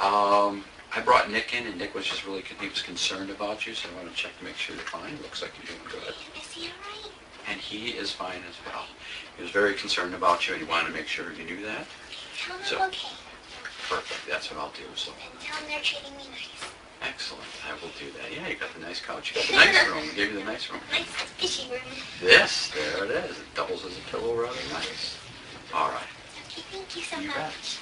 I brought Nick in, and Nick was just really, he was concerned about you, so I want to check to make sure you're fine. Looks like you're doing good. Is he alright? And he is fine as well. He was very concerned about you, and he wanted to make sure you knew that. Tell him So, I'm okay. Perfect, that's what I'll do. So. And tell him they're treating me nice. Excellent, I will do that. Yeah, you got the nice couch. You got the nice room. We gave you the nice room. Nice fishy room. Yes, there it is. It doubles as a pillow, rather nice. All right. Okay, thank you so You much. bet.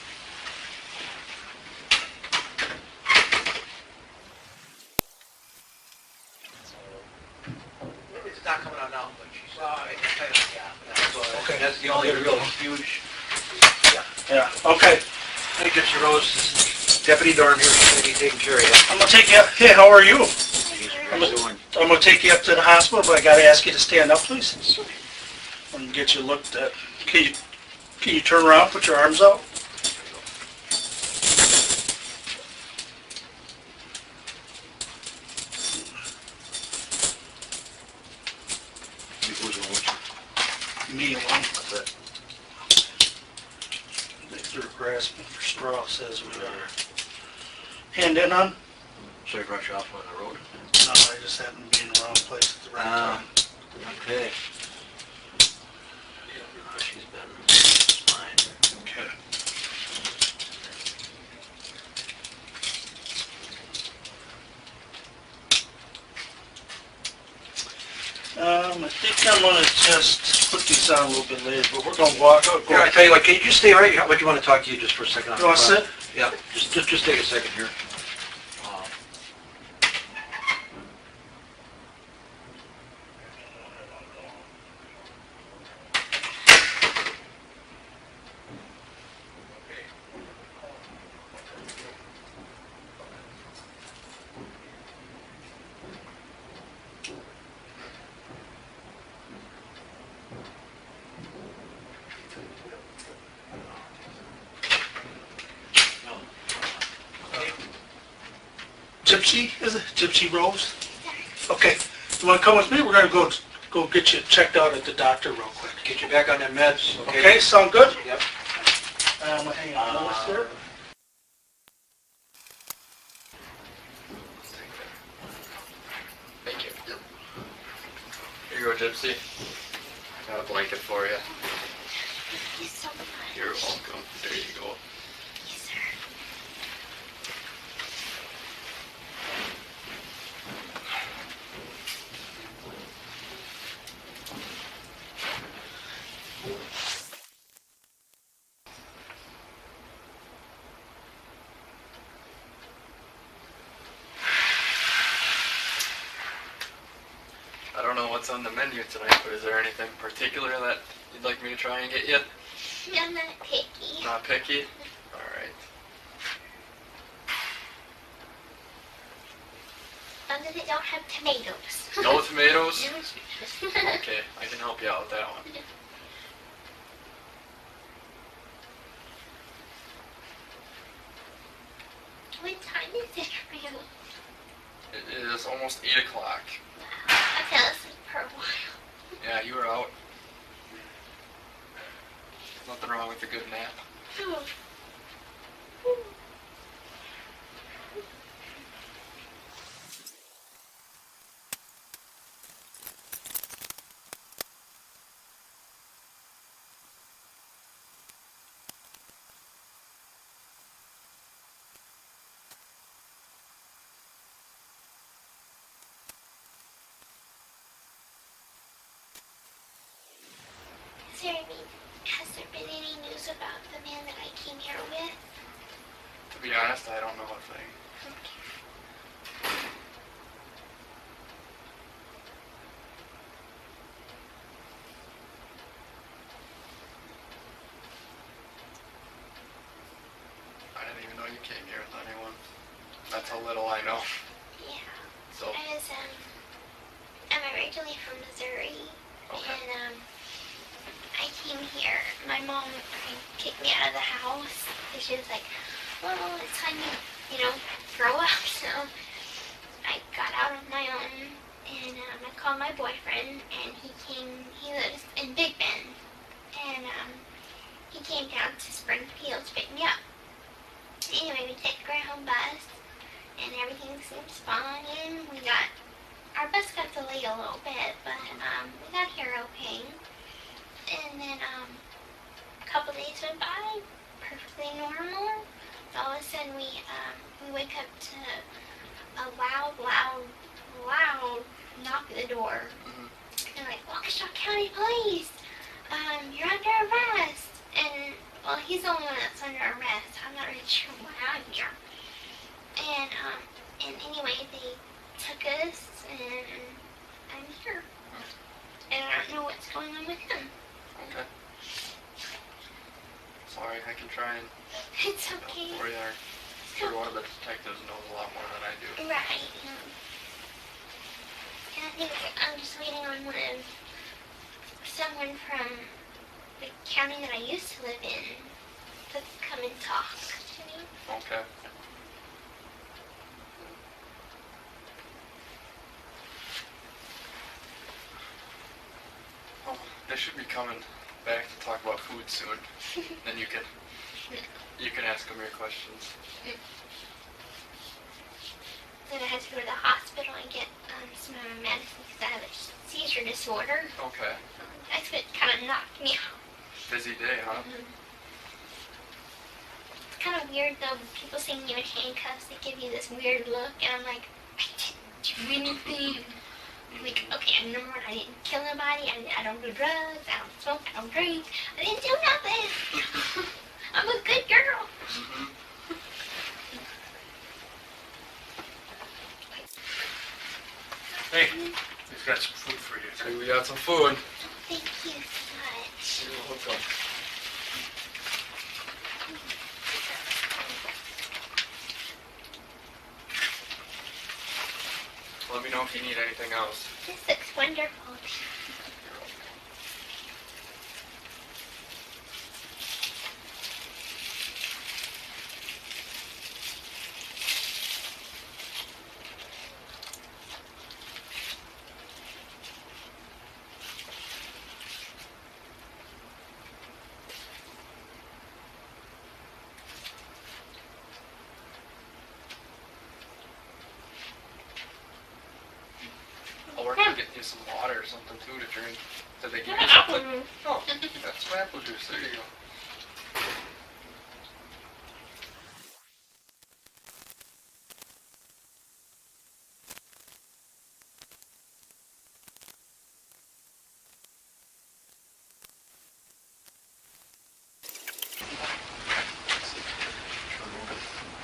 It's not coming out now, but she's, yeah. Okay. That's the only real huge. Yeah, okay. Hey, Gypsy Rose, this is Deputy Dorn here, she's gonna be taking care of you. I'm gonna take you, hey, how are you? She's I'm really doing. gonna take you up to the hospital, but I gotta ask you to stand up, please. Sure. I'm gonna get you looked at. Can you turn around, put your arms out? Who's going with Me alone. That's it. They're grasping for straw, says we are. Hand in on? So you rush off on the road? No, I just happened to be in the wrong place at the right time. Okay. She's been fine. Okay. I think I'm gonna just put these on a little bit later, but we're gonna walk. Here, I tell you what, can you just stay right here? I'd like to want to talk to you just for a second. You wanna sit? Yeah, just take a second here. Gypsy, is it? Gypsy Rose? Okay. You wanna come with me? We're gonna go get you checked out at the doctor real quick. Get you back on them meds, okay? Okay, sound good? Yep. Hang on, what's there? Thank you. Here you go, Gypsy. Got a blanket for you. Thank you so much. You're welcome. There you go. Yes, sir. I don't know what's on the menu tonight, but is there anything particular that you'd like me to try and get you? I'm not picky. Not picky? Alright. Long as it don't have tomatoes. No tomatoes? No tomatoes. Okay, I can help you out with that one. What time is it for you? It is almost 8 o'clock. I fell asleep for a while. Yeah, you were out. Nothing wrong with a good nap. Oh. Has there been any news about the man that I came here with? To be honest, I don't know a thing. Okay. I didn't even know you came here with anyone. That's how little I know. Yeah. So, I'm originally from Missouri. okay. And, I came here. My mom kicked me out of the house. And she was like, well, it's time you grow up. So I got out on my own. And I called my boyfriend. And he lives in Big Bend. And he came down to Springfield to pick me up. Anyway, we we take Greyhound bus, and everything seems fine. Our bus got delayed a little bit, but we got here okay. And then a couple days went by, perfectly normal. So all of a sudden we wake up to a loud knock at the door. And like, Waukesha County Police, you're under arrest. And well, he's the only one that's under arrest. I'm not really sure why I'm here. And anyway, they took us, and I'm here. And I don't know what's going on with him. Okay. Sorry, I can try and It's okay. help for you. Sure, one of the detectives knows a lot more than I do. Right. And I think I'm just waiting on someone from the county that I used to live in to come and talk to me. Okay. Oh, they should be coming back to talk about food soon. Then you can ask them your questions. Then I had to go to the hospital and get some medicine because I have a seizure disorder. Okay. That's what kind of knocked me out. Busy day, huh? It's kind of weird though. People seeing you in handcuffs, they give you this weird look, and I'm like, I didn't do anything. Like, okay, number one, I didn't kill nobody. I don't do drugs. I don't smoke. I don't drink. I didn't do nothing. I'm a good girl. Hey, we've got some food for you. Hey, we got some food. Thank you so much. You're welcome. Let me know if you need anything else. This looks wonderful. I'll work on getting you some water or something too to drink. Did they give you something? Oh, that's some apple juice. There you go.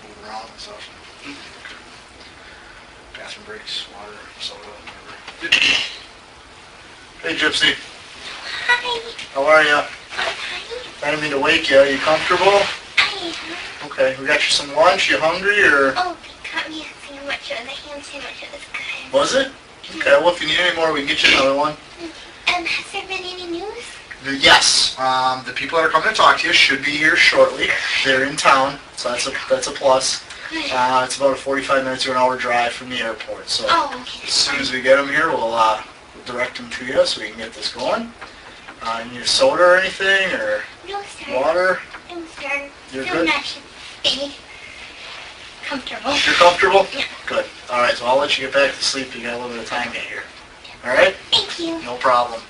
Move around and stuff. Bathroom breaks, water, soda, whatever. Hey, Gypsy. Hi. How are ya? Hi. I didn't mean to wake you. Are you comfortable? I am. Okay, we got you some lunch. You hungry or? Oh, they got me a sandwich. The ham sandwich. It was good. Was it? Okay, well if you need any more, we can get you another one. Has there been any news? Yes, the people that are coming to talk to you should be here shortly. They're in town, so that's a plus. Good. It's about a 45 minutes to an hour drive from the airport. So Oh, okay. as soon as we get them here, we'll direct them to you so we can get this going. You need a soda or anything, or No, sir. water? No, sir. You're Feel good? nice and be comfortable. You're comfortable? Yeah. Good. All right, so I'll let you get back to sleep. You got a little bit of time yet here. All right? Thank you. No problem.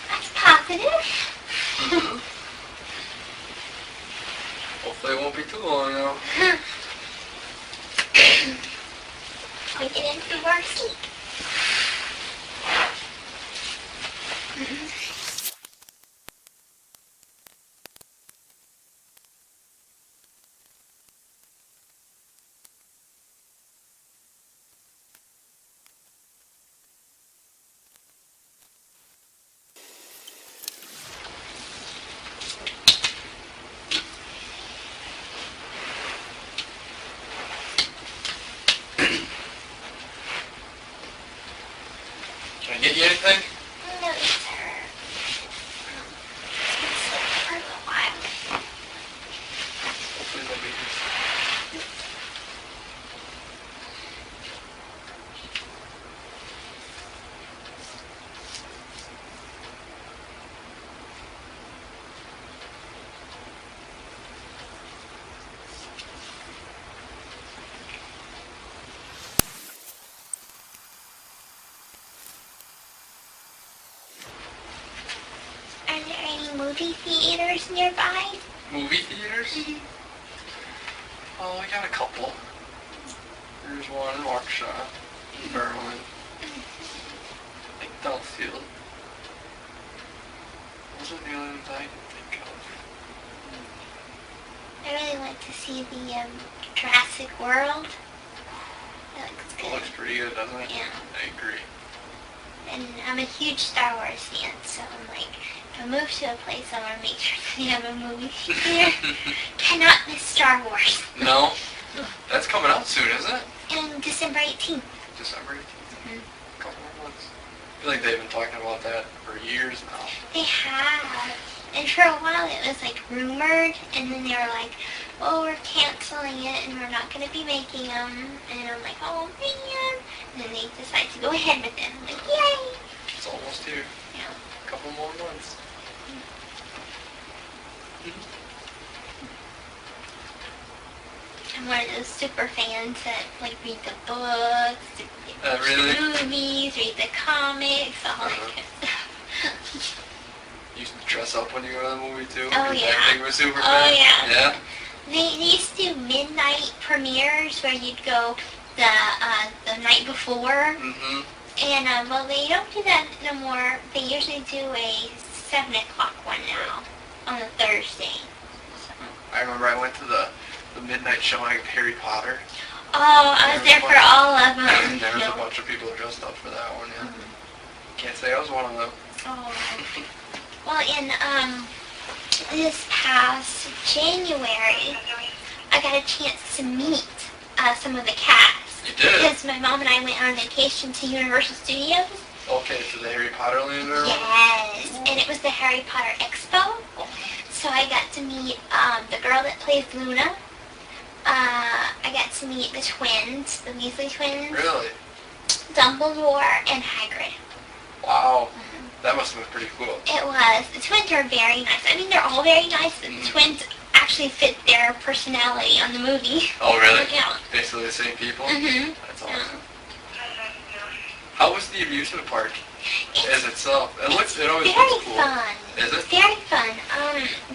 That's positive. Hopefully it won't be too long now. We get in for our sleep. Can I get you anything? No, sir. movie theaters nearby? Movie theaters? Oh, I got a couple. There's one in Waukesha, Berlin, like Delafield. Those are the only ones I can think of. I really went to see the Jurassic World. That looks It good. looks pretty good, doesn't it? Yeah. I agree. And I'm a huge Star Wars fan, so I'm like, if I move to a place, I want to make sure they have a movie theater. Cannot miss Star Wars. No? That's coming out soon, isn't it? And December 18th. December 18th. Mhm. A couple more months. I feel like they've been talking about that for years now. They have. And for a while it was like rumored, and then they were like, oh, we're canceling it and we're not going to be making them. And I'm like, oh man. And then they decided to go ahead with it. I'm like, yay. It's almost here. Yeah. A couple more months. I'm one of those super fans that like read the books, watch Really? the movies, read the comics, all that Uh-huh. kind of stuff. You used to dress up when you go to the movie too? Oh, You're yeah. that big of a super Oh, fan? yeah. Yeah? They used to do midnight premieres where you'd go the night before. Mm-hmm. And, well, they don't do that no more. They usually do a 7 o'clock one now on a Thursday. So. I remember I went to the midnight showing of Harry Potter. Oh, I was there for all of them. There was No. a bunch of people dressed up for that one, yeah. Mhm. Can't say I was one of them. Oh. Well, in this past January, I got a chance to meet some of the cast. You did? Because my mom and I went on vacation to Universal Studios. Okay, to the Harry Potter land or what? Yes, and it was the Harry Potter Expo. So I got to meet the girl that plays Luna. I got to meet the twins, the Weasley twins, Really? Dumbledore, and Hagrid. Wow. That must have been pretty cool. It was. The twins are very nice. I mean, they're all very nice, but the twins actually fit their personality on the movie. Oh, really? Yeah. Basically the same people? Mm-hmm. That's awesome. How was the amusement park as itself? It always Very looks cool. fun. Is it? Very fun.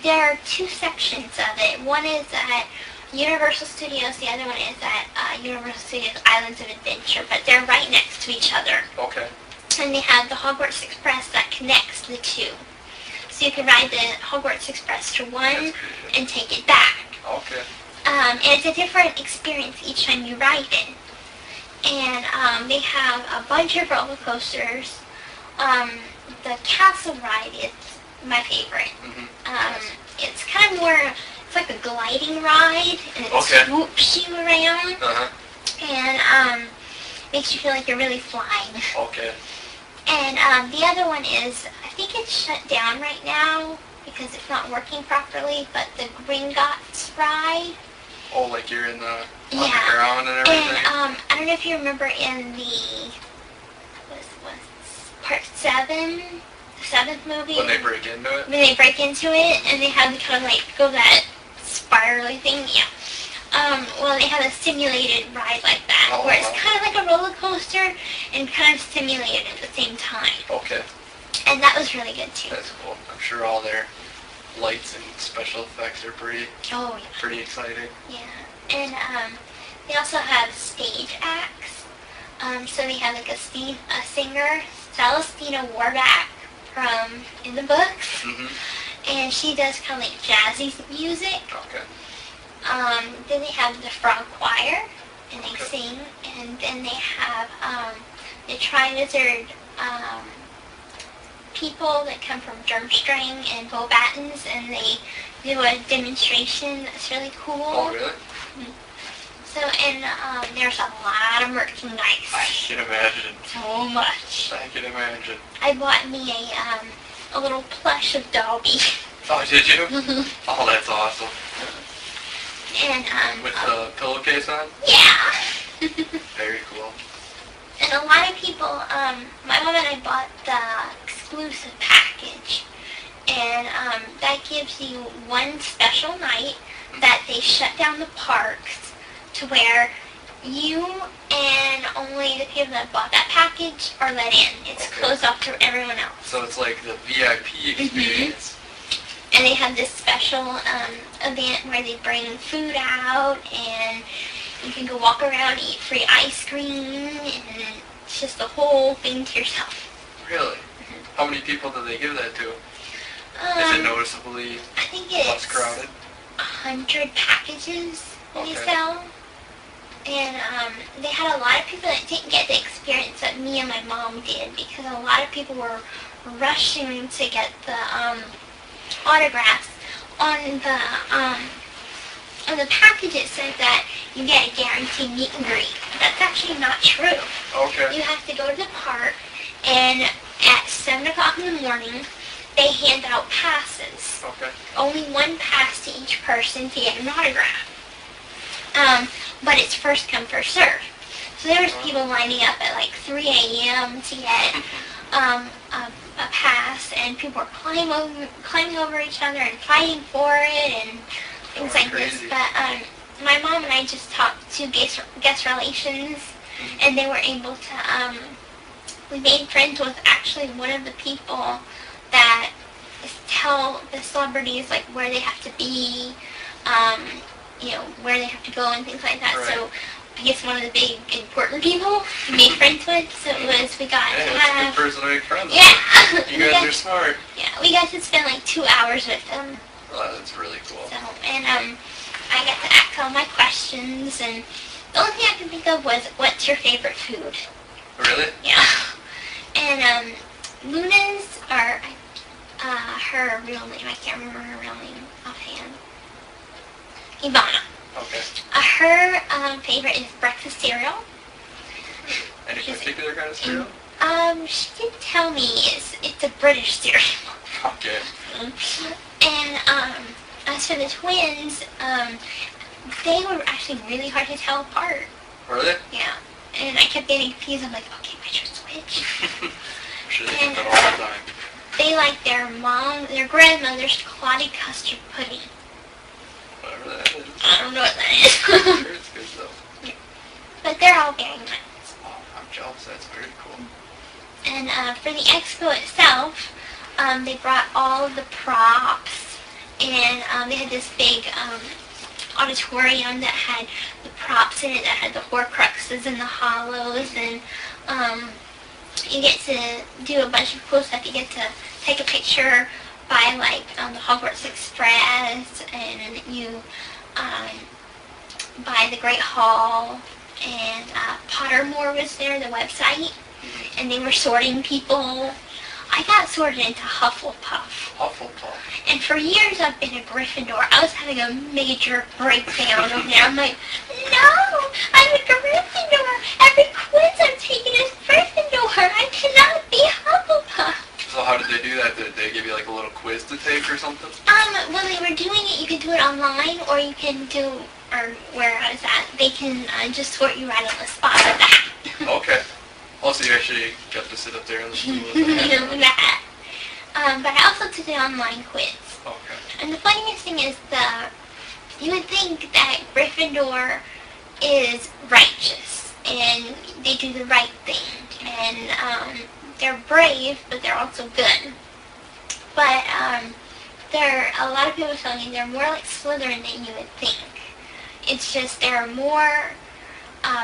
There are two sections of it. One is at Universal Studios. The other one is at Universal Studios Islands of Adventure. But they're right next to each other. Okay. And they have the Hogwarts Express that connects the two. So you can ride the Hogwarts Express to one That's pretty good. and take it back. Okay. And it's a different experience each time you ride it. And they have a bunch of roller coasters. The castle ride is my favorite. Mm-hmm. It's kind of more, it's like a gliding ride, and it Okay. swoops you around, Uh-huh. and makes you feel like you're really flying. Okay. And the other one is, I think it's shut down right now because it's not working properly, but the Gringotts ride. Oh, like you're in the Yeah. underground and everything? And I don't know if you remember in the part 7, the 7th movie. When they break into it? When they break into it and they have to kind of like go that spirally thing, yeah. Well, they have a simulated ride like that, Oh, where it's wow. kind of like a roller coaster and kind of simulated at the same time. Okay. And that was really good too. That's cool. I'm sure all their lights and special effects are pretty Oh exciting. yeah. And they also have stage acts. So they have like a singer, Celestina Warback from in the books, Mm-hmm. and she does kind of like jazzy music. Okay. Then they have the frog choir, and they Okay. sing, and then they have the Tri-Wizard people that come from Durmstrang and Beauxbatons, and they do a demonstration that's really cool. Oh, really? So, and there's a lot of merchandise. I can imagine. So much. I can imagine. I bought me a little plush of Dobby. Oh, did you? Oh, that's awesome. And With the pillowcase on? yeah. Very cool. And a lot of people, my mom and I bought the exclusive package, and that gives you one special night that they shut down the parks to where you and only the people that bought that package are let in. It's Okay. closed off to everyone else. So it's like the VIP experience. and they have this special event where they bring food out, and you can go walk around, eat free ice cream, and it's just the whole thing to yourself. Really? How many people do they give that to? Is it noticeably I think less it's crowded? 100 packages they Okay. sell. And they had a lot of people that didn't get the experience that me and my mom did, because a lot of people were rushing to get the autographs. On the package it says that you get a guaranteed meet and greet. That's actually not true. Okay. You have to go to the park, and at 7 o'clock in the morning, they hand out passes. Okay. Only one pass to each person to get an autograph. But it's first come, first serve. So there was people lining up at like 3 a.m. to get a pass, and people were climbing over each other and fighting for it and things like this. Crazy. But my mom and I just talked to guest relations, and they were able to, we made friends with actually one of the people that tell the celebrities like where they have to be, you know, where they have to go and things like that. Right. So I guess one of the big important people we made friends with. So it was, we got Hey, to that's a have, good person to make friends with. yeah, You guys are smart. yeah, we got to spend like 2 hours with them. Oh, that's really cool. So, and I got to ask all my questions, and the only thing I could think of was, what's your favorite food? Really? Yeah. And Luna's, or her real name, I can't remember her real name offhand. Ivana. Okay. Her favorite is breakfast cereal. Any She's- particular kind of cereal? She did tell me it's a British cereal. Okay. And as for the twins, they were actually really hard to tell apart. Really? Yeah. And I kept getting confused. I'm like, okay, which was which? I'm sure they get that all the time. They like their grandmother's clotted custard pudding. Whatever that is. I don't know what that is. Sure, it's good though. But they're all very nice. Oh, I'm jealous. That's very cool. And for the expo itself, they brought all of the props, and they had this big auditorium that had the props in it, that had the Horcruxes and the Hollows, and you get to do a bunch of cool stuff. You get to take a picture by like the Hogwarts Express, and you by the Great Hall, and Pottermore was there, the website, and they were sorting people. I got sorted into Hufflepuff. Hufflepuff. And for years I've been a Gryffindor. I was having a major breakdown over there. I'm like, no, I'm a Gryffindor. Every quiz I'm taking is Gryffindor. I cannot be Hufflepuff. So how did they do that? Did they give you like a little quiz to take or something? When they were doing it, you could do it online, or you can do, or where I was at, they can just sort you right on the spot like that. Okay. Also, you actually got to sit up there in the stool. That. But I also took the online quiz. Okay. And the funniest thing is you would think that Gryffindor is righteous, and they do the right thing, and they're brave, but they're also good. But a lot of people tell me they're more like Slytherin than you would think. It's just there are more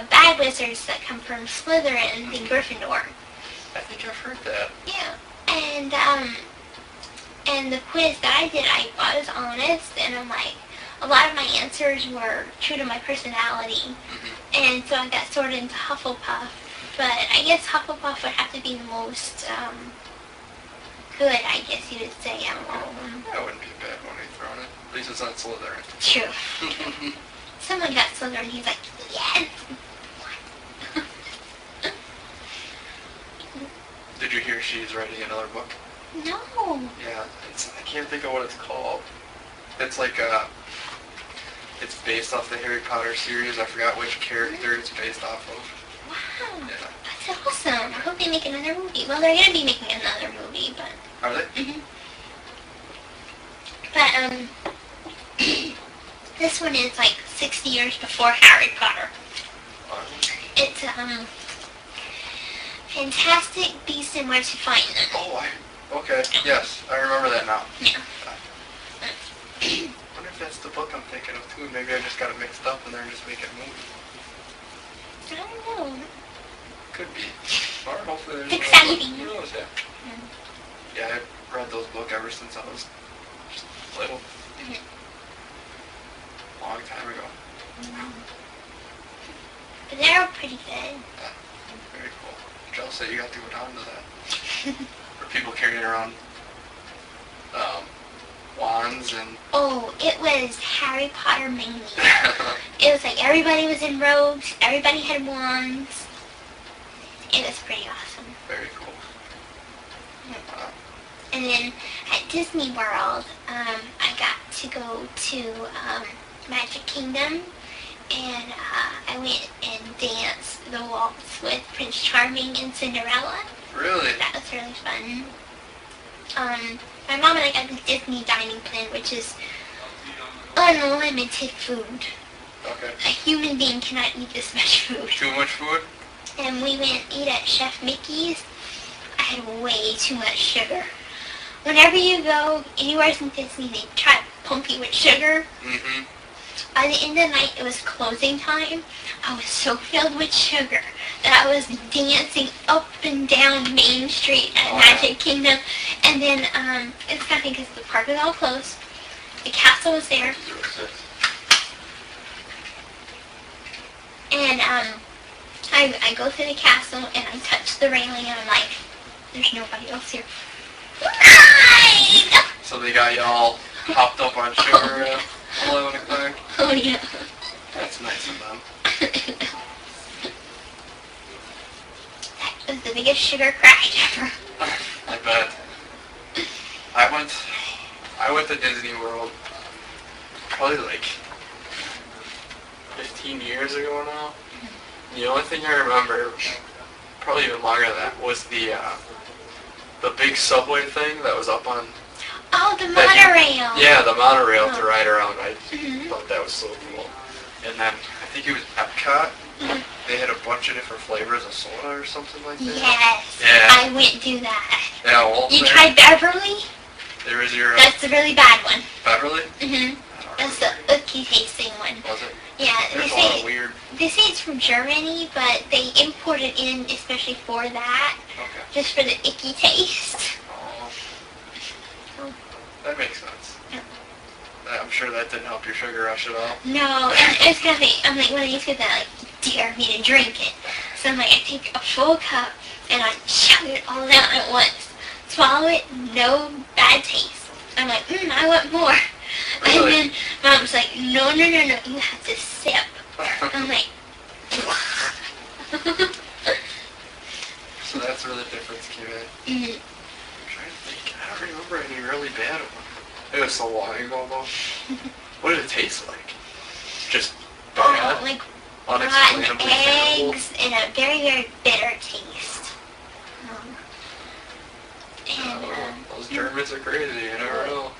bad wizards that come from Slytherin than Gryffindor. I think I've heard that. Yeah, and the quiz that I did, I was honest, and I'm like, a lot of my answers were true to my personality, and so I got sorted into Hufflepuff. But I guess Hufflepuff would have to be the most good, I guess you would say, out of all of them. That wouldn't be a bad one to throw in it. At least it's not Slytherin. True. Someone got Slytherin, he's like, yes! Did you hear she's writing another book? No. Yeah, I can't think of what it's called. It's like it's based off the Harry Potter series. I forgot which character it's based off of. Wow. Yeah. That's awesome. I hope they make another movie. Well, they're going to be making another movie, but... Are they? But, this one is like 60 years before Harry Potter. It's, Fantastic Beasts and Where to Find Them. Oh, okay. Yes, I remember that now. Yeah. wonder if that's the book I'm thinking of too. Maybe I just got it mixed up and they're just making a movie. I don't know. Could be. Or hopefully there's It's exciting. Who knows, yeah. Yeah, I've read those books ever since I was just little. Long time ago. But they're pretty good. Yeah, very cool. Jealous that you got to go down to that. Or people carrying around wands and... Oh, it was Harry Potter mainly. It was like everybody was in robes, everybody had wands. It was pretty awesome. Very cool. And then at Disney World, I got to go to Magic Kingdom, and I went and danced the waltz with Prince Charming and Cinderella. Really? That was really fun. My mom and I got the Disney dining plan, which is unlimited food. Okay. A human being cannot eat this much food. Too much food? And we went eat at Chef Mickey's. I had way too much sugar. Whenever you go anywhere in Disney, they try to pump you with sugar. Mm-hmm. By the end of the night, it was closing time. I was so filled with sugar that I was dancing up and down Main Street at Magic Kingdom. And then it's funny because the park was all closed. The castle was there. And I go through the castle and I touch the railing and I'm like, there's nobody else here. Ride! So they got you all hopped up on sugar at 11 o'clock? Oh yeah. That's nice of them. That was the biggest sugar crash ever. I bet. I went to Disney World probably like 15 years ago now. The only thing I remember, probably even longer than that, was the big subway thing that was up on... Oh, the monorail. Yeah, the monorail to ride around. I Mhm. thought that was so cool. And then, I think it was Epcot. They had a bunch of different flavors of soda or something like that. Yes. Yeah. I went do that. Yeah, well, You tried Beverly? there was your That's the really bad one. Beverly? Mhm. I don't That's the remember. icky tasting one. Was it? Yeah, There's a lot of weird... they say it's from Germany, but they import it in especially for that, Okay. just for the icky taste. Oh, that makes sense. Yeah. I'm sure that didn't help your sugar rush at all. No, and it's gonna be, I'm like one of these kids that like dare me to drink it. So I'm like, I take a full cup and I chug it all down at once. Swallow it, no bad taste. I'm like, I want more. Really? And then Mom's like, no, you have to sip. I'm like, So that's where the difference came in. I'm trying to think. I don't remember any really bad one. It was so long ago though. What did it taste like? Just bad? like rotten Unexplainably terrible? eggs and a very, very bitter taste. Those Germans are crazy, you never know.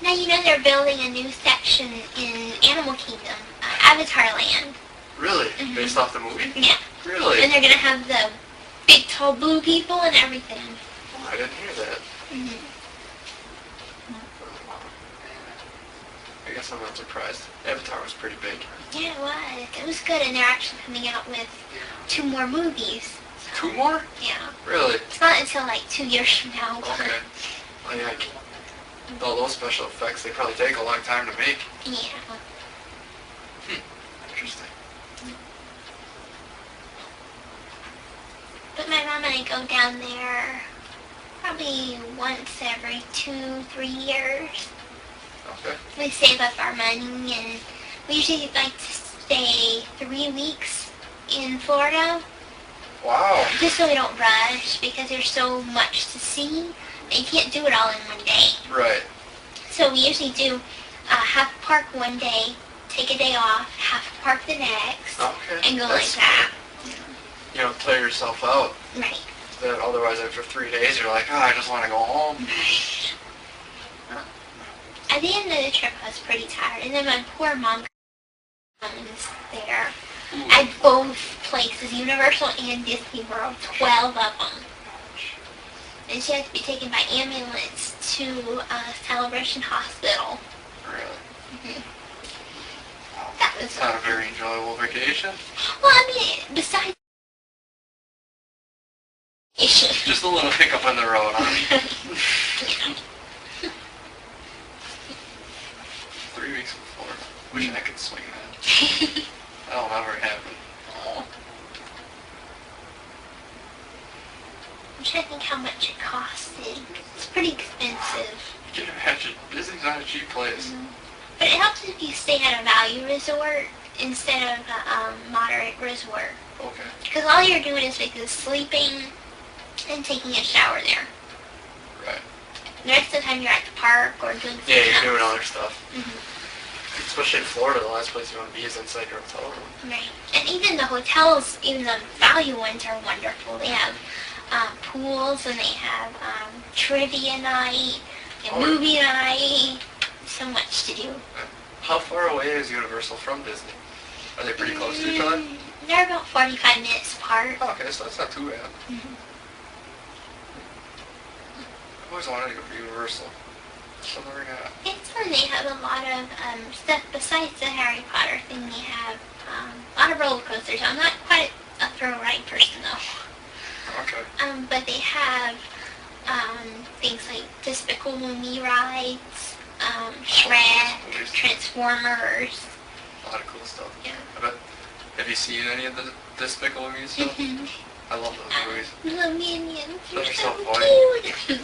Now you know they're building a new section in Animal Kingdom, Avatar Land. Really? Mhm. Based off the movie? Yeah. Really? And they're gonna have the big tall blue people and everything. Oh, I didn't hear that. I guess I'm not surprised. Avatar was pretty big. Yeah, it was. It was good, and they're actually coming out with 2 more movies. 2 more? Yeah. Really? It's not until like 2 years from now. Okay. Well, yeah, all those special effects, they probably take a long time to make. Yeah. Interesting. But my mom and I go down there probably once every 2-3 years. Okay. We save up our money, and we usually like to stay 3 weeks in Florida, Wow. just so we don't rush, because there's so much to see that you can't do it all in one day. Right. So we usually do half park one day, take a day off, half park the next, Okay. and go That's like that. You don't tire yourself out. Right. Then otherwise, after 3 days, you're like, I just want to go home. At the end of the trip, I was pretty tired, and then my poor mom comes there at both places, Universal and Disney World, 12 of them. And she had to be taken by ambulance to Celebration Hospital. Really? That was It's not a very enjoyable vacation. well. I mean, besides, Just a little hiccup on the road, huh? 3 weeks before. Wish I could swing that. That'll never happen. I'm trying to think how much it costed. It's pretty expensive. You can imagine, Disney's not a cheap place. But it helps if you stay at a value resort instead of a moderate resort. Okay. Because all you're doing is basically sleeping and taking a shower there. Right. The rest of the time you're at the park or doing something Yeah, you're doing else. other stuff. Mhm. Especially in Florida, the last place you want to be is inside your hotel room. Right. And even the hotels, even the value ones are wonderful. They have pools and they have trivia night, and movie night. So much to do. How far away is Universal from Disney? Are they pretty close to each other? They're about 45 minutes apart. Oh, okay, so that's not too bad. Mhm. I've always wanted to go to Universal. So never got. It's fun. They have a lot of stuff besides the Harry Potter thing. They have a lot of roller coasters. I'm not quite a thrill ride person though. Okay. But they have things like Despicable Me rides, Shrek, Transformers. A lot of cool stuff. Yeah. I bet. Have you seen any of the Despicable Me stuff? I love those movies. Little minions. You're Those are so so funny. cute.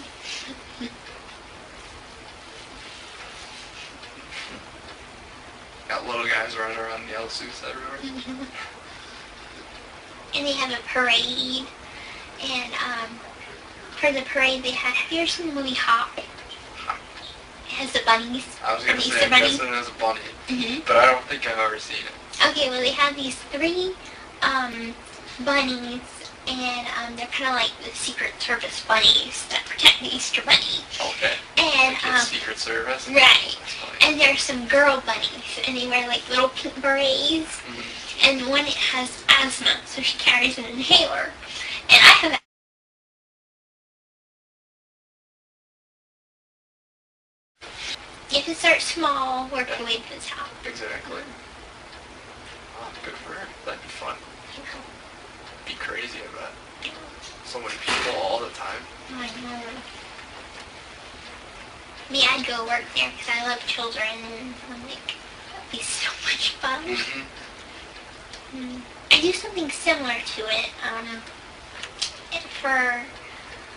Got little guys running around in yellow suits everywhere. And they have a parade. And for the parade they have you ever seen the movie Hop? It has the bunnies. I was gonna the say, Easter I'm bunny. guessing it as a bunny, Mhm. but I don't think I've ever seen it. Okay, well they have these three bunnies, and they're kind of like the Secret Service bunnies that protect the Easter Bunny. Okay. And Like the Secret Service. right, That's funny. and there's some girl bunnies, and they wear like little pink berets, and one has asthma, so she carries an inhaler. And I have you have to start small, work your way to the top. Exactly. Oh, good for her. That'd be fun. Be crazy, I bet. So many people all the time. I know. Me, I'd go work there because I love children, and I'm like, that'd be so much fun. Mm-hmm. I do something similar to it.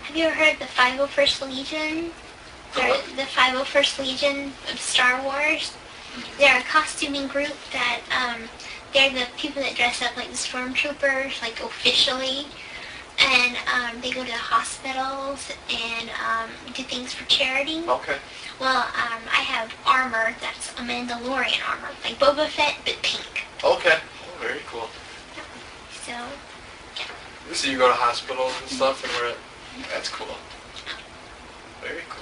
Have you ever heard of the 501st Legion? They're the 501st Legion of Star Wars. They're a costuming group that, they're the people that dress up like the stormtroopers, like officially. And they go to hospitals and do things for charity. Okay. Well, I have armor that's a Mandalorian armor, like Boba Fett, but pink. Okay. Oh, very cool. So, So you go to hospitals and stuff, and that's cool. Very cool.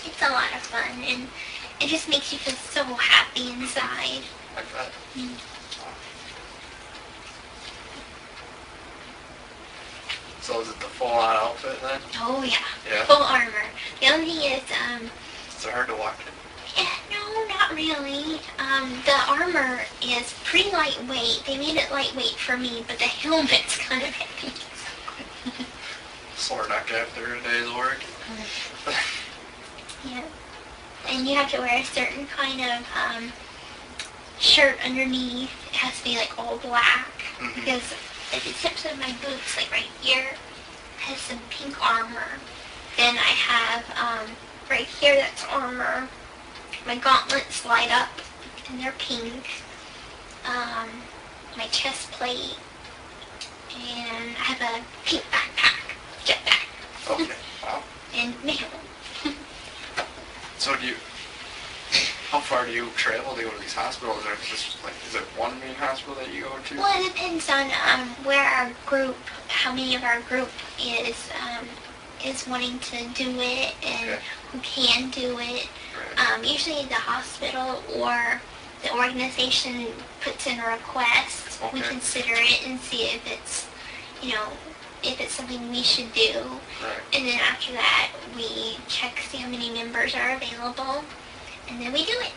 it's a lot of fun, and it just makes you feel so happy inside. I bet. So is it the full-on outfit then? Oh yeah, Yeah. full armor. The only thing is, Is it hard to walk in? no, not really. The armor is pretty lightweight. They made it lightweight for me, but the helmet's kind of heavy. Sore neck after a day's work. Yeah. And you have to wear a certain kind of shirt underneath. It has to be like all black. Mhm. Because if it tips of my boots, like right here, has some pink armor. Then I have right here that's armor. My gauntlets light up and they're pink. My chest plate. And I have a pink backpack, jetpack. Okay. Wow. And mail. So how far do you travel to go to these hospitals? Or is it one main hospital that you go to? Well, it depends on where our group, how many of our group is wanting to do it and Okay. who can do it. Right. Usually the hospital or the organization puts in a request. We Okay. consider it and see if it's, if it's something we should do. Right. And then after that, we check, see how many members are available, and then we do it.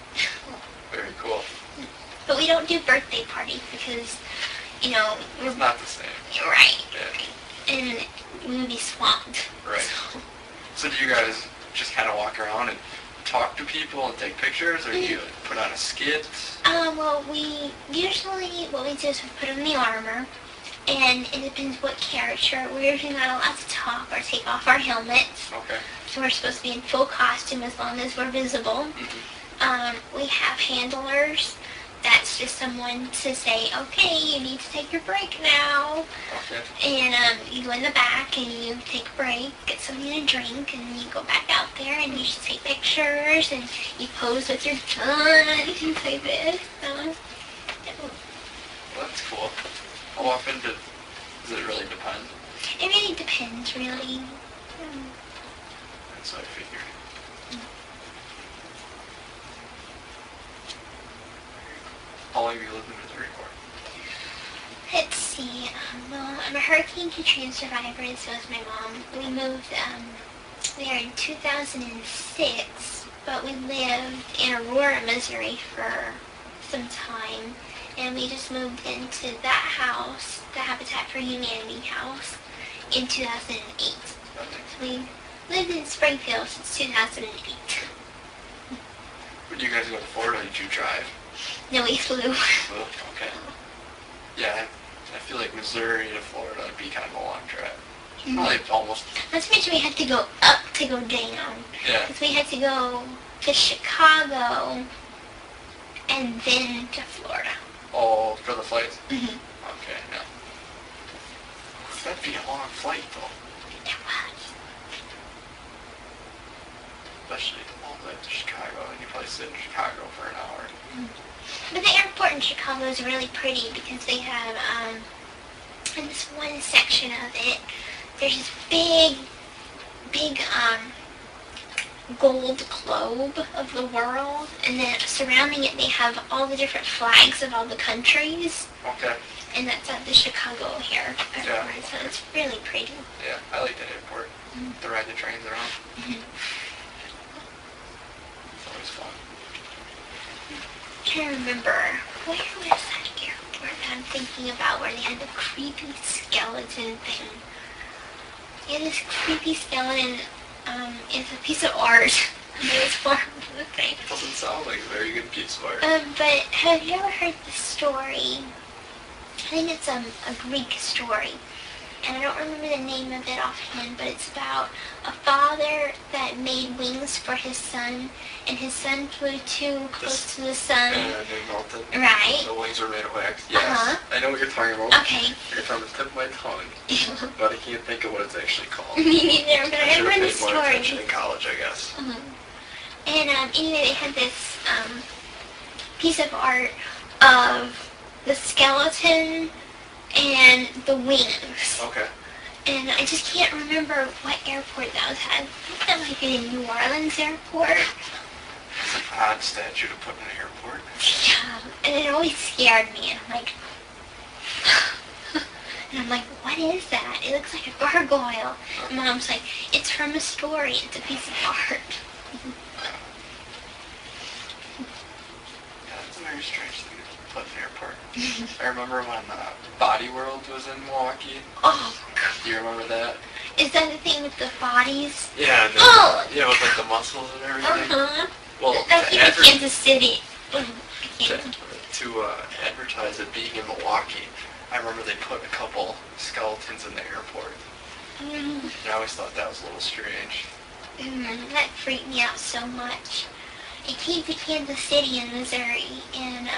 Very cool. But we don't do birthday parties because, you know, we're It's not the same. right. Yeah. And we would be swamped. Right. So do you guys just kind of walk around and talk to people and take pictures, or do you put on a skit? Well, we usually, what we do is we put on the armor, and it depends what character. We're usually not allowed to talk or take off our helmets, Okay. so we're supposed to be in full costume as long as we're visible. We have handlers. That's just someone to say, okay, you need to take your break now. Okay. And you go in the back and you take a break, get something to drink, and you go back out there and you just take pictures and you pose with your gun and things like this. Well, that's cool. How often does it really depend? It really depends, really. That's what I figured. How long have you lived in Missouri for? Let's see. Well, I'm a Hurricane Katrina survivor, and so is my mom. We moved there in 2006, but we lived in Aurora, Missouri for some time, and we just moved into that house, the Habitat for Humanity house, in 2008. So we lived in Springfield since 2008. When you guys go to Florida, did you drive? No, we flew. Oh, okay. Yeah, I feel like Missouri to Florida would be kind of a long trip. Probably almost. Not to mention we had to go up to go down. Yeah. Because we had to go to Chicago and then to Florida. Oh, for the flights? Mm-hmm. Okay, yeah. That'd be a long flight, though. It was. Especially all the way to Chicago, and you probably sit in Chicago for an hour. But the airport in Chicago is really pretty because they have, in this one section of it, there's this big, gold globe of the world, and then surrounding it they have all the different flags of all the countries, Okay. and that's at the Chicago here airport, Yeah. so it's really pretty. Yeah, I like that airport. To ride the trains around. It's always fun. I'm trying to remember, where was that airport that I'm thinking about where they had the creepy skeleton thing? They had this creepy skeleton, it's a piece of art. It was horrible to think. Doesn't sound like a very good piece of art. But have you ever heard the story? I think it's a Greek story. And I don't remember the name of it offhand, but it's about a father that made wings for his son, and his son flew too close to the sun. And they melted. Right. The wings were made of wax. Yes. Uh-huh. I know what you're talking about. Okay. It's on the tip of my tongue, but I can't think of what it's actually called. Me neither, but I should remember have the paid more attention story. in college, I guess. And anyway, they had this piece of art of the skeleton and the wings. Okay. And I just can't remember what airport that was at. I think that might be the New Orleans airport. It's an odd statue to put in an airport. Yeah, and it always scared me. And I'm like, what is that? It looks like a gargoyle. And Mom's like, it's from a story. It's a piece of art. Yeah, that's a very strange thing to put in an airport. I remember when Body World was in Milwaukee. Oh, Do you remember that? is that the thing with the bodies? Yeah, and Oh! yeah, with like the muscles and everything. Uh-huh. Well, That's to, in Kansas City. to advertise it being in Milwaukee, I remember they put a couple skeletons in the airport. And I always thought that was a little strange. That freaked me out so much. It came to Kansas City in Missouri, and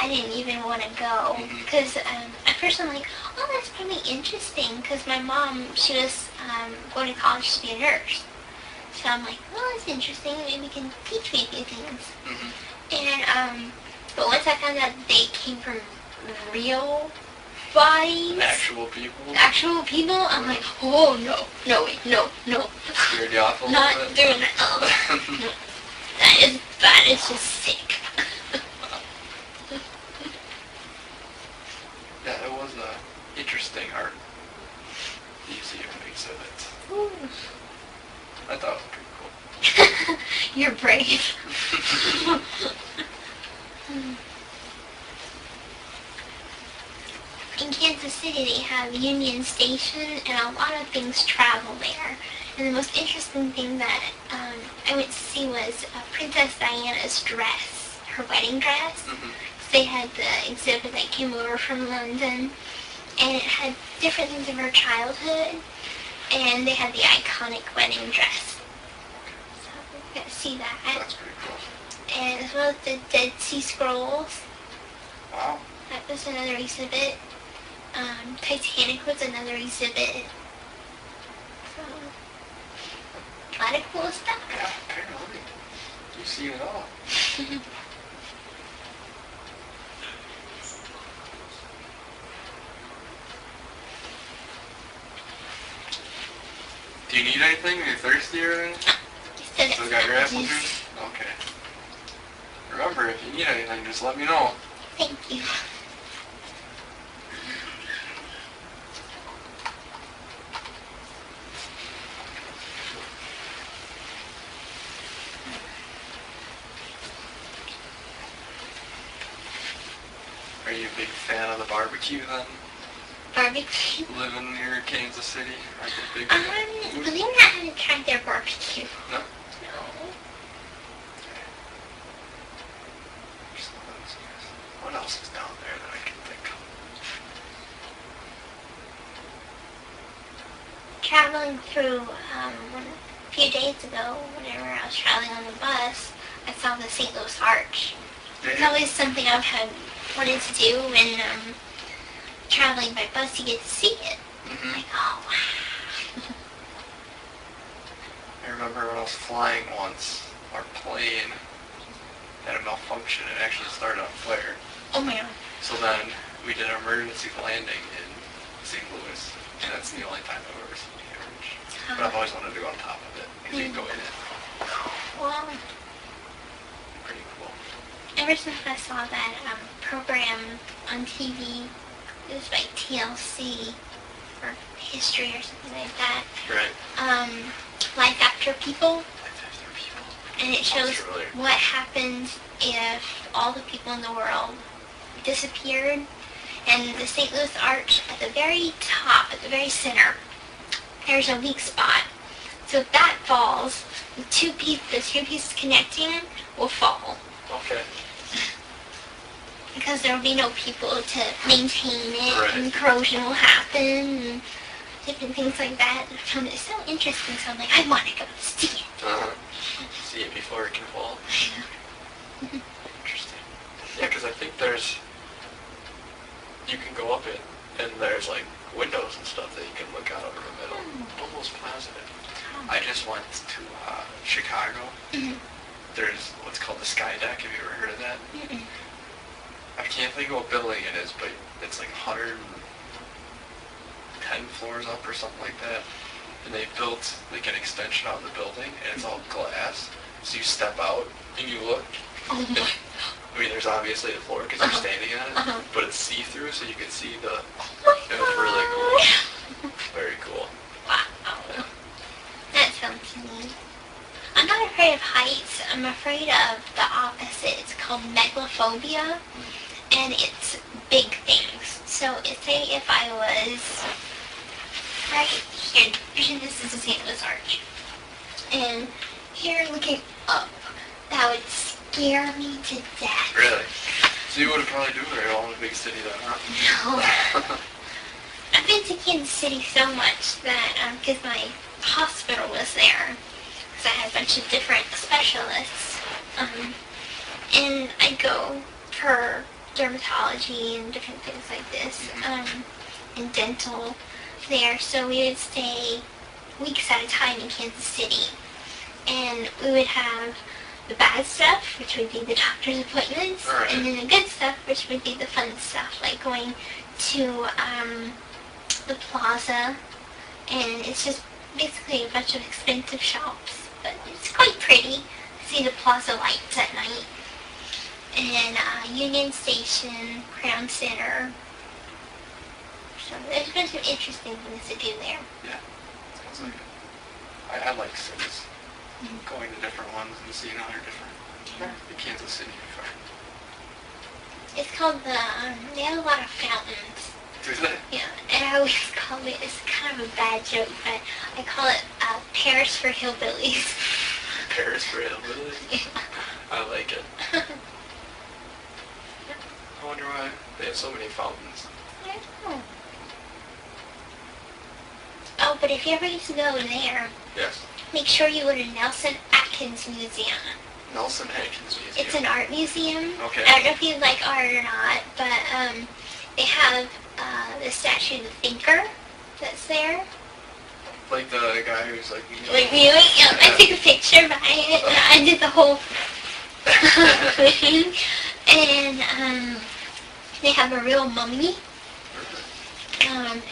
I didn't even want to go because at first I'm like, oh, that's probably interesting because my mom, she was going to college to be a nurse. So I'm like, oh, that's interesting. Maybe you can teach me a few things. And but once I found out they came from real bodies, Actual people. I'm like, oh no, no. Scared you off a little Not bit? doing it. No. That is just sick. Yeah, it was interesting art. exhibits. Ooh. I thought it was pretty cool. You're brave. In Kansas City, they have Union Station, and a lot of things travel there. And the most interesting thing that I went to see was Princess Diana's dress, her wedding dress. Mhm. They had the exhibit that came over from London, and it had different things of her childhood, and they had the iconic wedding dress. So we got to see that. That's pretty cool. And as well as the Dead Sea Scrolls. Wow. That was another exhibit. Titanic was another exhibit. So, a lot of cool stuff. Yeah, apparently. You've seen it all. Do you need anything? Are you thirsty or anything? Still got your apple juice? Okay. Remember, if you need anything, just let me know. Thank you. Are you a big fan of the barbecue then? Barbecue. Living near Kansas City? Are you a big Believe it or not, I haven't tried their barbecue. No? No. What else is down there that I can think of? Traveling through, a few days ago, whenever I was traveling on the bus, I saw the St. Louis Arch. It's always something I've wanted to do, and traveling by bus, you get to see it. Mm-hmm. Like, oh, wow. I remember when I was flying once, our plane had a malfunction and actually started on fire. Oh my god. So then we did an emergency landing in St. Louis, and that's the only time I've ever seen the Arch. But I've always wanted to go on top of it, because you can go in it. Well, Pretty cool. ever since I saw that program on TV, it was by TLC, or History or something like that, Right. Life After People, After people. and it shows Sounds familiar. what happens if all the people in the world disappeared, and the St. Louis Arch at the very top, at the very center, there's a weak spot. So if that falls, the two pieces connecting will fall, Okay. because there will be no people to maintain it, Right. and corrosion will happen, and different things like that. I found it so interesting, so I'm like, I want to go see it. Uh-huh. See it before it can fall. Interesting. Yeah, because I think you can go up it, and there's like windows and stuff that you can look out over the middle. Almost positive. I just went to Chicago. Mhm. There's what's called the Sky Deck. Have you ever heard of that? Mm-mm. I can't think of what building it is, but it's like 110 floors up or something like that. And they built like an extension on the building, and it's all glass. So you step out and you look. Oh my. I mean, there's obviously the floor because you're standing on it, Uh-huh. but it's see-through, so you can see the. Oh It was really cool. Very cool. Wow. That sounds neat. I'm not afraid of heights. I'm afraid of the opposite. It's called megalophobia, and it's big things. So say if I was right here, this is the St. Louis Arch, and here looking up, that would scare me to death. Really? So you would probably do very well in a big city then, huh? No. I've been to Kansas City so much that, because my hospital was there, because I had a bunch of different specialists, and I go for dermatology and different things like this, and dental there, so we would stay weeks at a time in Kansas City, and we would have the bad stuff, which would be the doctor's appointments, Right. and then the good stuff, which would be the fun stuff, like going to the plaza, and it's just basically a bunch of expensive shops, but it's quite pretty to see the plaza lights at night, and Union Station, Crown Center, so there's been some interesting things to do there. Yeah. Sounds like it. I like cities. Going to different ones and seeing how they're different. The Kansas City before. It's called the, they have a lot of fountains. Do they? Yeah, and I always call it, it's kind of a bad joke, but I call it Paris for hillbillies. Paris for hillbillies? Yeah. I like it. I wonder why they have so many fountains. I don't know. Oh, but if you ever get to go there, Yes. make sure you go to Nelson Atkins Museum. Nelson Atkins Museum. It's an art museum. Okay. I don't know if you like art or not, but they have the statue of the thinker that's there. Like the guy who's like... Like really? Yeah, I took a picture by it. And I did the whole thing. And they have a real mummy.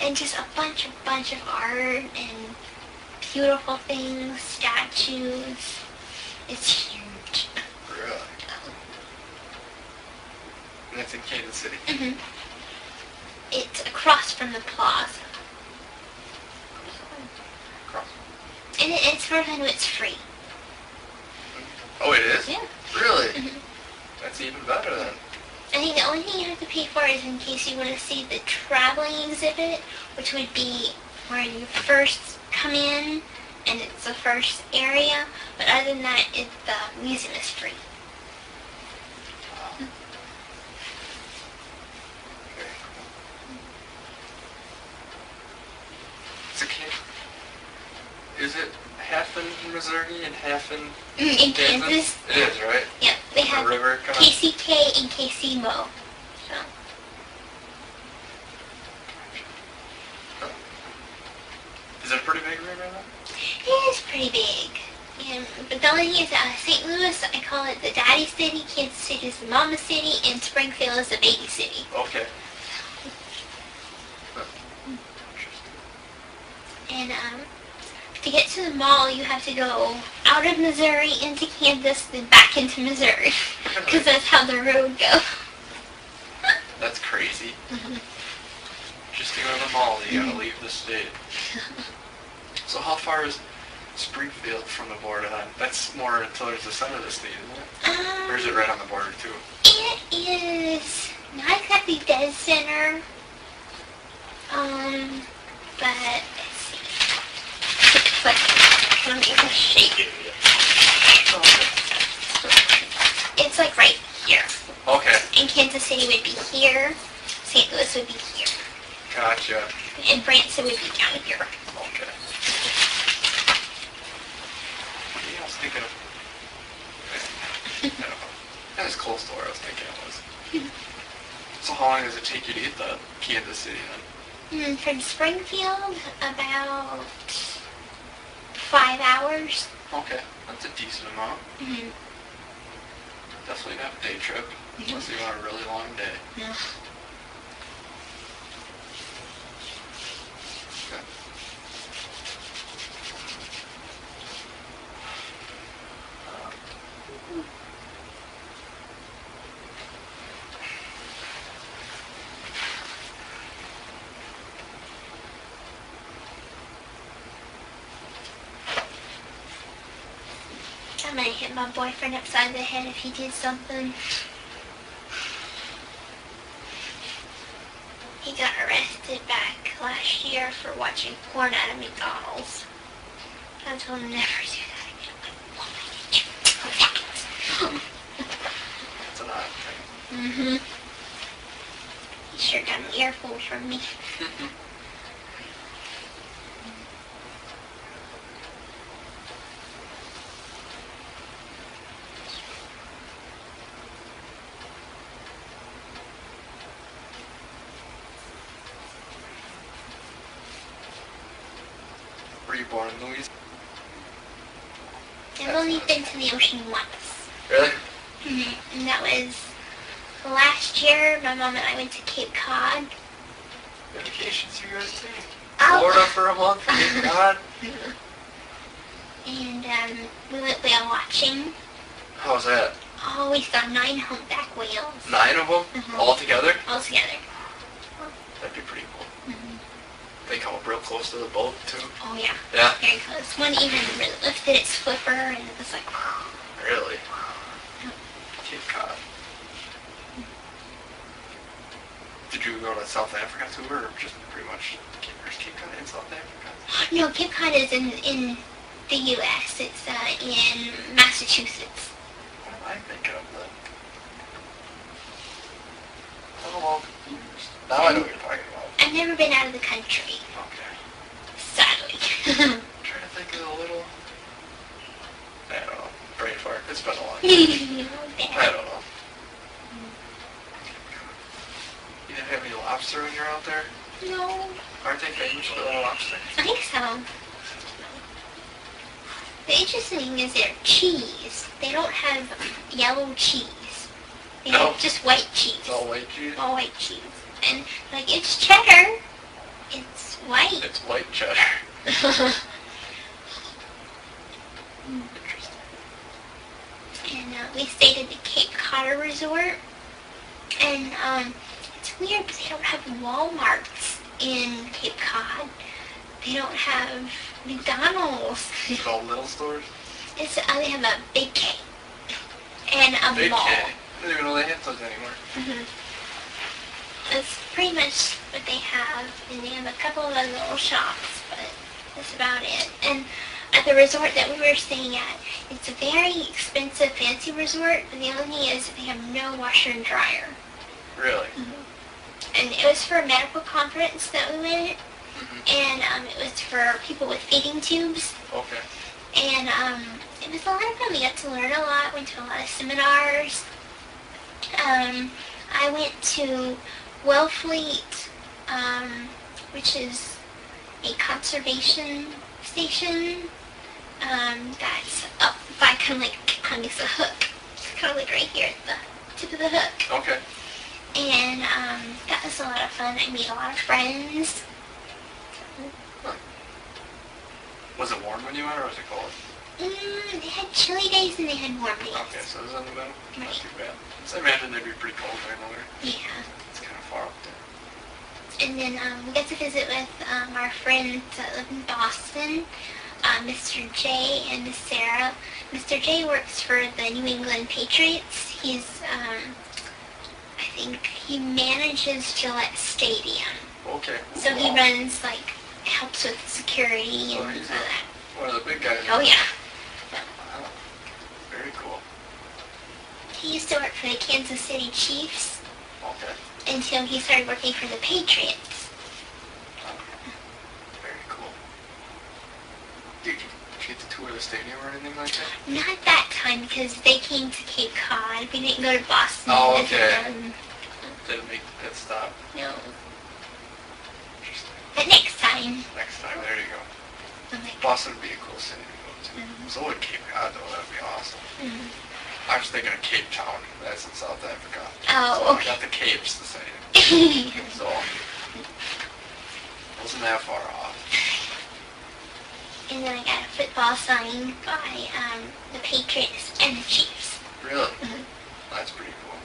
And just a bunch of art and beautiful things, statues. It's huge. Really? And that's in Kansas City. Hmm. It's across from the plaza. Across. And as far as I know, it's free. Oh, it is? Yeah. Really? Mhm. That's even better then. I think the only thing you have to pay for is in case you want to see the traveling exhibit, which would be where you first come in, and it's the first area. But other than that, the museum is free. Okay. Is it half in Missouri and half in In Kansas, It is, right? yeah, they have The river coming. KCK and KCMO. So, Is it a pretty big river then? it is pretty big. Yeah, but the only thing is St. Louis, I call it the daddy city, Kansas City is the mama city, and Springfield is the baby city. Okay. Huh. Interesting. And to get to the mall, you have to go out of Missouri into Kansas, then back into Missouri, because that's how the road goes. That's crazy. Just to go to the mall, you gotta leave the state. So how far is Springfield from the border then? That's more towards the center of the state, isn't it? Or is it right on the border too? It is not exactly dead center, but let's see. But let me just shake it. It's like right here. Okay, And Kansas City would be here. St. Louis would be here. gotcha. And Branson would be down here. Okay. Yeah, I was thinking of... I don't know. That was close to where I was thinking it was. So how long does it take you to get to Kansas City then? From Springfield, about 5 hours. Okay, that's a decent amount. Mm-hmm. Definitely not a day trip, unless you want a really long day. No. Okay. I'm gonna hit my boyfriend upside the head if he did something. He got arrested back last year for watching porn at a McDonald's. I told him never do that again. I'm like, That's an odd thing. mm-hmm. He sure got an earful from me. Were you born in Louisiana? I've only been to the ocean once. Really? And that was last year. My mom and I went to Cape Cod. Vacations you guys take? Oh. Florida for a month? Cape Cod? And we went whale watching. How's that? Oh, we saw 9 humpback whales 9 of them? Mhm. All together? all together. That'd be pretty cool. They come up real close to the boat too. Oh yeah, Yeah. very close. One even lifted its flipper and it was like, Really? Cape Cod. Did you go to South Africa too, or just pretty much Cape Cod in South Africa? no, Cape Cod is in the U.S. It's in Massachusetts. What am I thinking of then? I'm all confused. Now I know what you're talking about. I've never been out of the country, Okay. sadly. I'm trying to think of the little... I don't know. Brain fart. It's been a long time. I don't know. You didn't have any lobster when you're out there? No, Aren't they famous for their lobster? I think so. The interesting thing is their cheese. They don't have yellow cheese. They No. have just white cheese. It's all white cheese? All white cheese. And like it's cheddar. It's white. It's white cheddar. Interesting. And we stayed at the Cape Cod Resort. And it's weird because they don't have Walmarts in Cape Cod. They don't have McDonald's. Is it all little stores? It's they have a Big K and a Big mall. K. I didn't even know they had those anymore. hmm That's pretty much what they have, and they have a couple of other little shops, but that's about it. And at the resort that we were staying at, it's a very expensive, fancy resort, but the only thing is they have no washer and dryer. Really? And it was for a medical conference that we went, and it was for people with feeding tubes. Okay. And it was a lot of fun. We got to learn a lot, went to a lot of seminars. I went to Wellfleet, which is a conservation station that's up by kind of like Cape Cod, a hook. It's kind of like right here at the tip of the hook. Okay. And that was a lot of fun. I made a lot of friends. Was it warm when you went, or was it cold? They had chilly days and they had warm days. Okay, so it was in the middle. Not Right. too bad. So I imagine they'd be pretty cold during the winter. Yeah. It's kind of far up there. And then we got to visit with our friends that live in Boston, Mr. J and Miss Sarah. Mr. J works for the New England Patriots. He's, I think he manages Gillette Stadium. Okay. So he Wow. runs, like, helps with security So and he's all that. one of the big guys. Oh, yeah. Wow. Very cool. He used to work for the Kansas City Chiefs Okay. until he started working for the Patriots. Very cool. Did you get to tour the stadium or anything like that? Not that time because they came to Cape Cod. We didn't go to Boston. Oh, to visit okay. them. Didn't make the pit stop. No. Interesting. But next time. Next time, there you go. I'm like, Boston would be a cool city to go to. So would Cape Cod, though. That would be awesome. mm. I was thinking of Cape Town. That's in South Africa. Oh, So I okay. got the Capes the same. So, wasn't that far off. And then I got a football signed by the Patriots and the Chiefs. Really? Mhm. That's pretty cool.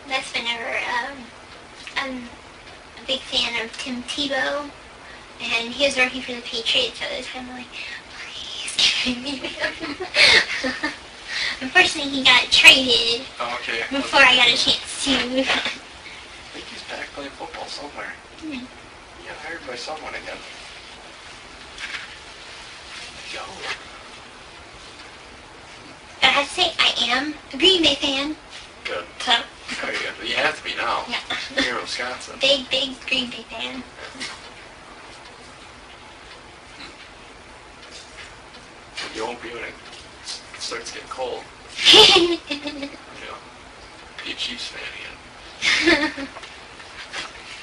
That's whenever I'm a big fan of Tim Tebow, and he was working for the Patriots at the time. I'm like, please give me him. Unfortunately, he got traded Oh, okay. before I got a chance to. I think he's back playing football somewhere. Hmm. He got hired by someone again. Yo. But I have to say, I am a Green Bay fan. Good. So, Very good. But you have to be now. yeah. You're in Wisconsin. Big Green Bay fan. You won't be when it starts getting cold. Yeah. You know, be a Chiefs fan again.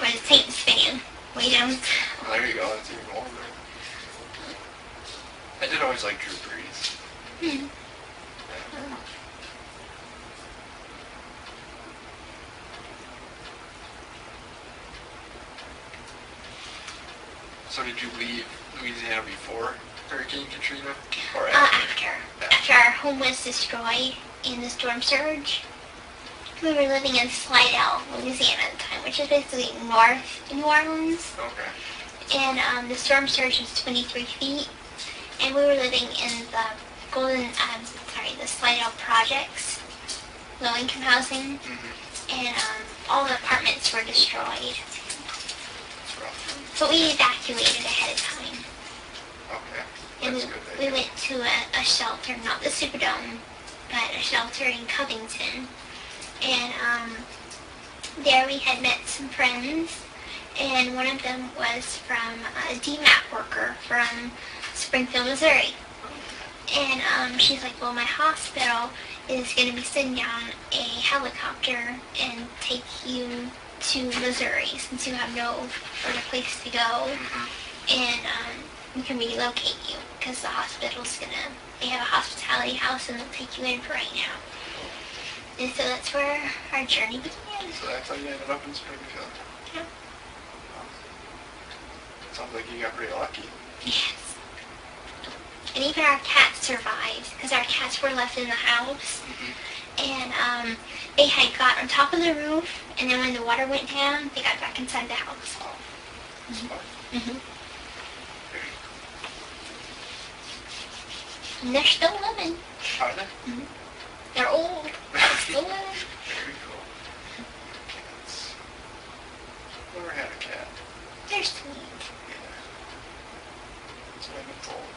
Or a Saints fan. Way down. Well, there you go. That's even warmer. I did always like Drew Brees. Hmm. So did you leave Louisiana before Hurricane Katrina? Or After our home was destroyed in the storm surge. We were living in Slidell, Louisiana at the time, which is basically North New Orleans. Okay. And the storm surge was 23 feet. And we were living in the Slidell projects, low-income housing. And all the apartments were destroyed. That's rough. So we evacuated ahead of time. Okay. And That's good. that we you- went to a shelter, not the Superdome, but a shelter in Covington. And there we had met some friends, and one of them was from a DMAP worker from Springfield, Missouri. And she's like, well, my hospital is going to be sending down a helicopter and take you to Missouri since you have no other place to go. And we can relocate you because the hospital's they have a hospitality house and they'll take you in for right now. And so that's where our journey began. So that's how you ended up in Springfield. Yeah. Sounds like you got pretty lucky. Yes. And even our cats survived because our cats were left in the house. And they had got on top of the roof, and then when the water went down, they got back inside the house. Oh, that's fun. Mm-hmm. Very And they're still living. cool. Are they? They're old. They're still living. Very cool. Cats. Never had a cat. They're sweet. Yeah. That's what I've been told.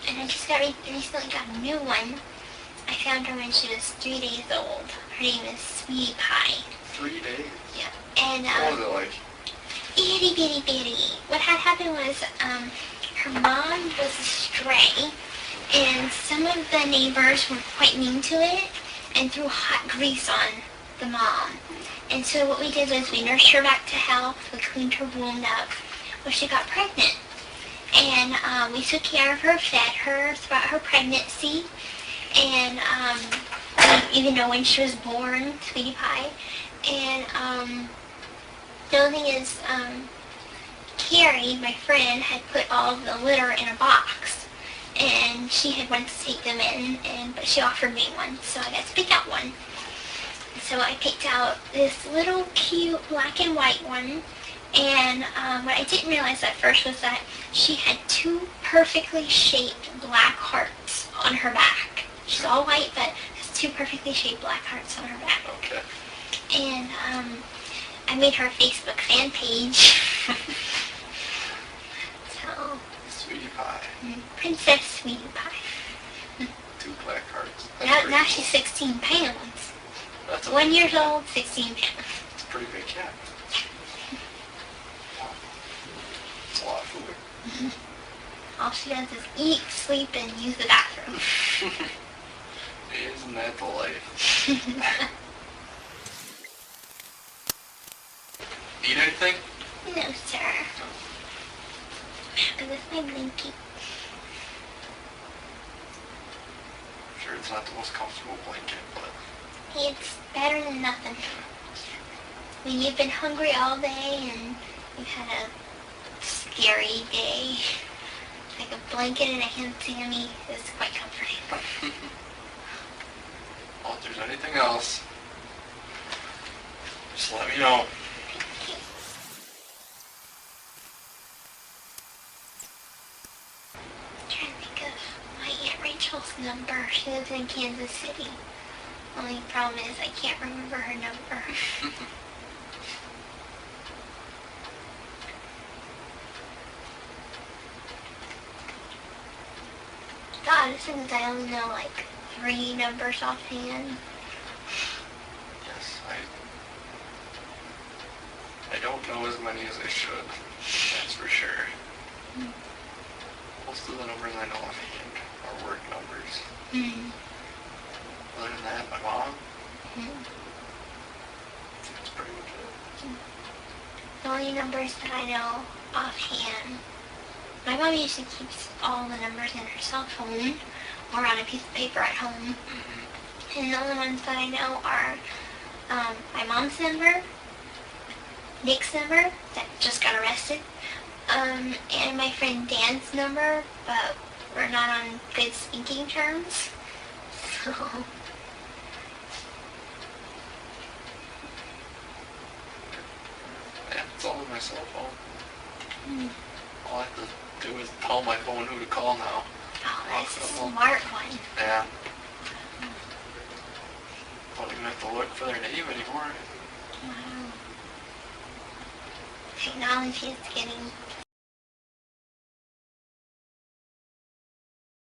And I just recently got a new one. I found her when she was 3 days old. Her name is Sweetie Pie. 3 days. Yeah. And What was it like? itty bitty bitty. What had happened was her mom was a stray, and some of the neighbors were quite mean to it and threw hot grease on the mom. And so what we did was we nursed her back to health. We cleaned her wound up. Well, she got pregnant. And we took care of her, fed her throughout her pregnancy. And we even know when she was born, Sweetie Pie. And the only thing is, Carrie, my friend, had put all the litter in a box. And she had wanted to take them in, but she offered me one, so I got to pick out one. So I picked out this little cute black and white one. And what I didn't realize at first was that she had 2 perfectly shaped black hearts on her back. She's all white, but has 2 perfectly shaped black hearts on her back. Okay. And I made her a Facebook fan page. So, Sweetie Pie. Princess Sweetie Pie. 2 black hearts. That's pretty Now cool. she's 16 pounds. That's a 1 year old, 16 pounds. It's a pretty big cat. Wow. It's a lot of food. All she does is eat, sleep, and use the bathroom. Isn't that the life? Eat anything? No, sir. Happy with my blankie. I'm sure it's not the most comfortable blanket, but It's better than nothing. When you've been hungry all day and you've had a scary day, like a blanket and a hand Sammy is quite comforting. well, if there's anything else, just let me know. I'm trying to think of my Aunt Rachel's number. She lives in Kansas City. Only problem is I can't remember her number. The oddest thing is I only know like 3 numbers offhand. Yes, I don't know as many as I should. That's for sure. Most of the numbers I know offhand are work numbers. Hmm. Other than that, my mom, Hmm. that's pretty much it. The only numbers that I know offhand, my mom usually keeps all the numbers in her cell phone or on a piece of paper at home. And the only ones that I know are my mom's number, Nick's number that just got arrested, and my friend Dan's number, but we're not on good speaking terms. So my cell phone. Hmm. All I have to do is tell my phone who to call now. Oh, that's a smart one. Yeah. Don't even have to look for their name anymore. Wow. Technology is getting